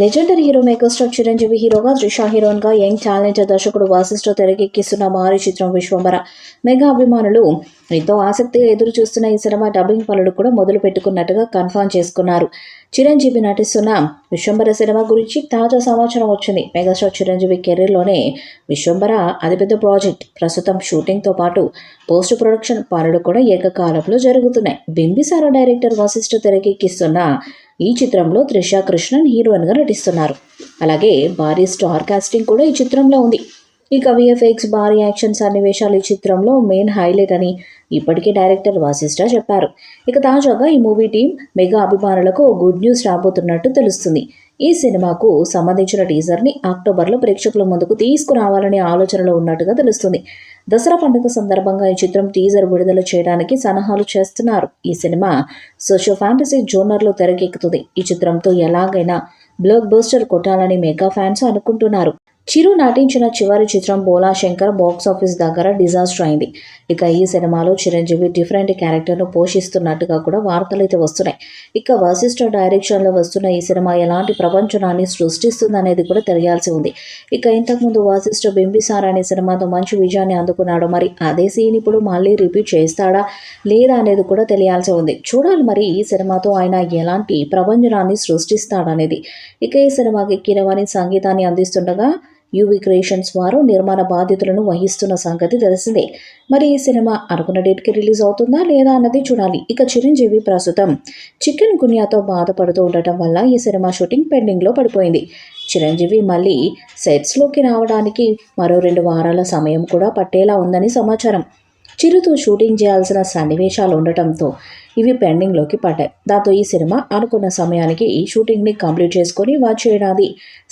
Legendary hero megastar Chiranjeevi హీరోగా, త్రిష హీరోయిన్గా young talented దర్శకుడు వాసిష్ఠ తెరకెక్కిస్తున్న భారీ చిత్రం విశ్వంబర. మెగా అభిమానులు ఎంతో ఆసక్తిగా ఎదురు చూస్తున్న ఈ సినిమా డబ్బింగ్ పనులు కూడా మొదలు పెట్టుకున్నట్టుగా కన్ఫర్మ్ చేసుకున్నారు. చిరంజీవి నటిస్తున్న విశ్వంబర సినిమా గురించి తాజా సమాచారం వచ్చింది. మెగాస్టార్ చిరంజీవి కెరీర్లోనే విశ్వంబర అతిపెద్ద ప్రాజెక్ట్. ప్రస్తుతం షూటింగ్తో పాటు పోస్ట్ ప్రొడక్షన్ పనులు కూడా ఏకకాలంలో జరుగుతున్నాయి. బింబిసార డైరెక్టర్ వాసిష్ఠ తెరకెక్కిస్తున్న ఈ చిత్రంలో త్రిష కృష్ణన్ హీరోయిన్గా నటిస్తున్నారు. అలాగే భారీ స్టార్ కాస్టింగ్ కూడా ఈ చిత్రంలో ఉంది. ఇక విఎఫ్ఎక్స్, భారీ యాక్షన్ సన్నివేశాలు ఈ చిత్రంలో మెయిన్ హైలైట్ అని ఇప్పటికే డైరెక్టర్ వాసిష్ఠ చెప్పారు. ఇక తాజాగా ఈ మూవీ టీం మెగా అభిమానులకు గుడ్ న్యూస్ రాబోతున్నట్టు తెలుస్తుంది. ఈ సినిమాకు సంబంధించిన టీజర్ని అక్టోబర్లో ప్రేక్షకుల ముందుకు తీసుకురావాలనే ఆలోచనలో ఉన్నట్టుగా తెలుస్తుంది. దసరా పండుగ సందర్భంగా ఈ చిత్రం టీజర్ విడుదల చేయడానికి సన్నాహాలు చేస్తున్నారు. ఈ సినిమా సోషియో ఫ్యాంటసీ జోనర్లో తెరకెక్కుతుంది. ఈ చిత్రంతో ఎలాగైనా బ్లాక్ బస్టర్ కొట్టాలని మెగా ఫ్యాన్స్ అనుకుంటున్నారు. చిరు నటించిన చివరి చిత్రం బోలా శంకర్ బాక్సాఫీస్ దగ్గర డిజాస్టర్ అయింది. ఇక ఈ సినిమాలో చిరంజీవి డిఫరెంట్ క్యారెక్టర్ను పోషిస్తున్నట్టుగా కూడా వార్తలైతే వస్తున్నాయి. ఇక వశిష్ఠ డైరెక్షన్లో వస్తున్న ఈ సినిమా ఎలాంటి ప్రపంచనాన్ని సృష్టిస్తుందనేది కూడా తెలియాల్సి ఉంది. ఇక ఇంతకుముందు వశిష్ఠ బింబిసార అనే సినిమాతో మంచి విజయాన్ని అందుకున్నాడు. మరి అదే సీన్ ఇప్పుడు మళ్ళీ రిపీట్ చేస్తాడా లేదా అనేది కూడా తెలియాల్సి ఉంది. చూడాలి మరి ఈ సినిమాతో ఆయన ఎలాంటి ప్రపంచనాన్ని సృష్టిస్తాడనేది. ఇక ఈ సినిమాకి కీరవాణి సంగీతాన్ని అందిస్తుండగా యూవీ క్రియేషన్స్ వారు నిర్మాణ బాధ్యతలను వహిస్తున్న సంగతి తెలిసిందే. మరి ఈ సినిమా అనుకున్న డేట్కి రిలీజ్ అవుతుందా లేదా అన్నది చూడాలి. ఇక చిరంజీవి ప్రస్తుతం చికెన్ గున్యాతో బాధపడుతూ ఉండటం వల్ల ఈ సినిమా షూటింగ్ పెండింగ్లో పడిపోయింది. చిరంజీవి మళ్ళీ సెట్స్లోకి రావడానికి మరో 2 వారాల సమయం కూడా పట్టేలా ఉందని సమాచారం. చిరుతో షూటింగ్ చేయాల్సిన సన్నివేశాలు ఉండటంతో ఇవి పెండింగ్లోకి పడ్డాయి. దాంతో ఈ సినిమా అనుకున్న సమయానికి ఈ షూటింగ్ని కంప్లీట్ చేసుకొని వచ్చే ఏడాది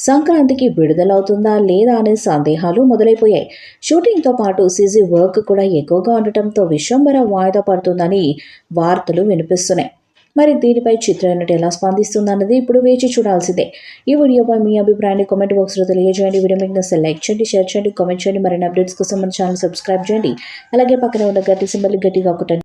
సంక్రాంతికి విడుదలవుతుందా లేదా అనే సందేహాలు మొదలైపోయాయి. షూటింగ్తో పాటు సీజీ వర్క్ కూడా ఎక్కువగా ఉండటంతో విశ్వంబర వాయిదా పడుతుందని వార్తలు వినిపిస్తున్నాయి. మరి దీనిపై చిత్ర యూనిట్ ఎలా స్పందిస్తుందన్నది ఇప్పుడు వేచి చూడాల్సిందే. ఈ వీడియోపై మీ అభిప్రాయాన్ని కామెంట్ బాక్స్లో తెలియజేయండి. వీడియో మీకు నచ్చితే లైక్ చేయండి, షేర్ చేయండి, కామెంట్ చేయండి. మరిన్ని అప్డేట్స్ కోసం మన ఛానల్ సబ్స్క్రైబ్ చేయండి. అలాగే పక్కన ఉన్న గట్టి సింబల్ గట్టిగా కొట్టండి.